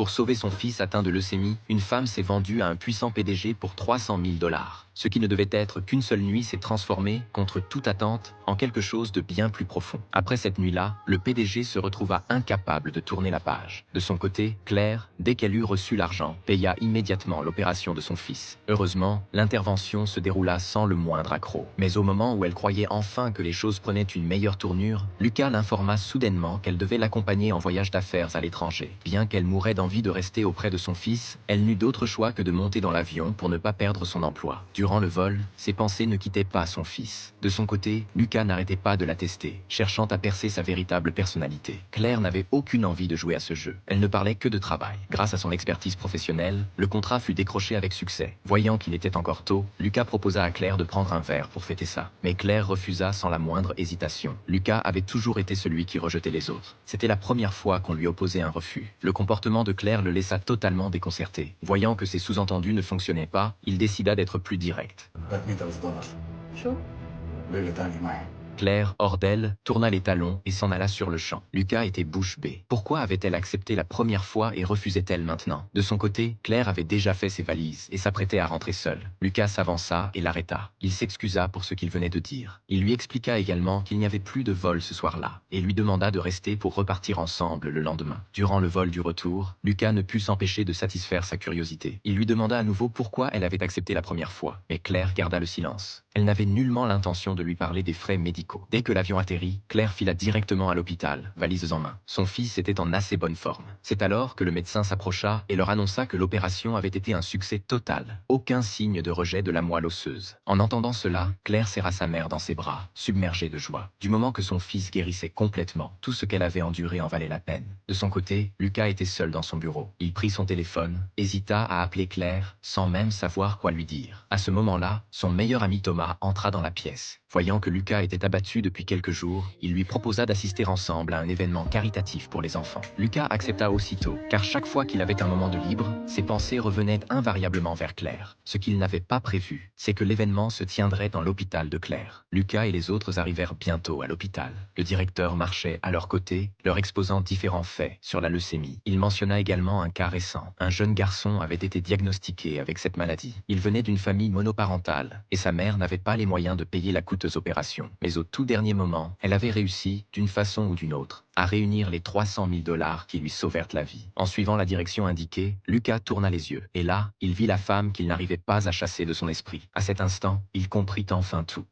Pour sauver son fils atteint de leucémie, une femme s'est vendue à un puissant PDG pour 300 000 dollars. Ce qui ne devait être qu'une seule nuit s'est transformé, contre toute attente, en quelque chose de bien plus profond. Après cette nuit-là, le PDG se retrouva incapable de tourner la page. De son côté, Claire, dès qu'elle eut reçu l'argent, paya immédiatement l'opération de son fils. Heureusement, l'intervention se déroula sans le moindre accroc. Mais au moment où elle croyait enfin que les choses prenaient une meilleure tournure, Lucas l'informa soudainement qu'elle devait l'accompagner en voyage d'affaires à l'étranger. Bien qu'elle mourait d'envie de rester auprès de son fils, elle n'eut d'autre choix que de monter dans l'avion pour ne pas perdre son emploi. Durant le vol, ses pensées ne quittaient pas son fils. De son côté, Lucas n'arrêtait pas de la tester, cherchant à percer sa véritable personnalité. Claire n'avait aucune envie de jouer à ce jeu. Elle ne parlait que de travail. Grâce à son expertise professionnelle, le contrat fut décroché avec succès. Voyant qu'il était encore tôt, Lucas proposa à Claire de prendre un verre pour fêter ça. Mais Claire refusa sans la moindre hésitation. Lucas avait toujours été celui qui rejetait les autres. C'était la première fois qu'on lui opposait un refus. Le comportement de Claire le laissa totalement déconcerté. Voyant que ses sous-entendus ne fonctionnaient pas, il décida d'être plus direct. شو؟ ليلة تانية معي. Claire, hors d'elle, tourna les talons et s'en alla sur le champ. Lucas était bouche bée. Pourquoi avait-elle accepté la première fois et refusait-elle maintenant? De son côté, Claire avait déjà fait ses valises et s'apprêtait à rentrer seule. Lucas s'avança et l'arrêta. Il s'excusa pour ce qu'il venait de dire. Il lui expliqua également qu'il n'y avait plus de vol ce soir-là et lui demanda de rester pour repartir ensemble le lendemain. Durant le vol du retour, Lucas ne put s'empêcher de satisfaire sa curiosité. Il lui demanda à nouveau pourquoi elle avait accepté la première fois, mais Claire garda le silence. Elle n'avait nullement l'intention de lui parler des frais médicaux. Dès que l'avion atterrit, Claire fila directement à l'hôpital, valises en main. Son fils était en assez bonne forme. C'est alors que le médecin s'approcha et leur annonça que l'opération avait été un succès total. Aucun signe de rejet de la moelle osseuse. En entendant cela, Claire serra sa mère dans ses bras, submergée de joie. Du moment que son fils guérissait complètement, tout ce qu'elle avait enduré en valait la peine. De son côté, Lucas était seul dans son bureau. Il prit son téléphone, hésita à appeler Claire, sans même savoir quoi lui dire. À ce moment-là, son meilleur ami Thomas entra dans la pièce. Voyant que Lucas était abattu depuis quelques jours, il lui proposa d'assister ensemble à un événement caritatif pour les enfants. Lucas accepta aussitôt, car chaque fois qu'il avait un moment de libre, ses pensées revenaient invariablement vers Claire. Ce qu'il n'avait pas prévu, c'est que l'événement se tiendrait dans l'hôpital de Claire. Lucas et les autres arrivèrent bientôt à l'hôpital. Le directeur marchait à leur côté, leur exposant différents faits sur la leucémie. Il mentionna également un cas récent. Un jeune garçon avait été diagnostiqué avec cette maladie. Il venait d'une famille monoparentale, et sa mère n'avait pas les moyens de payer la coûteuse opération. Mais au tout dernier moment, elle avait réussi, d'une façon ou d'une autre, à réunir les 300 000 dollars qui lui sauvèrent la vie. En suivant la direction indiquée, Lucas tourna les yeux. Et là, il vit la femme qu'il n'arrivait pas à chasser de son esprit. À cet instant, il comprit enfin tout.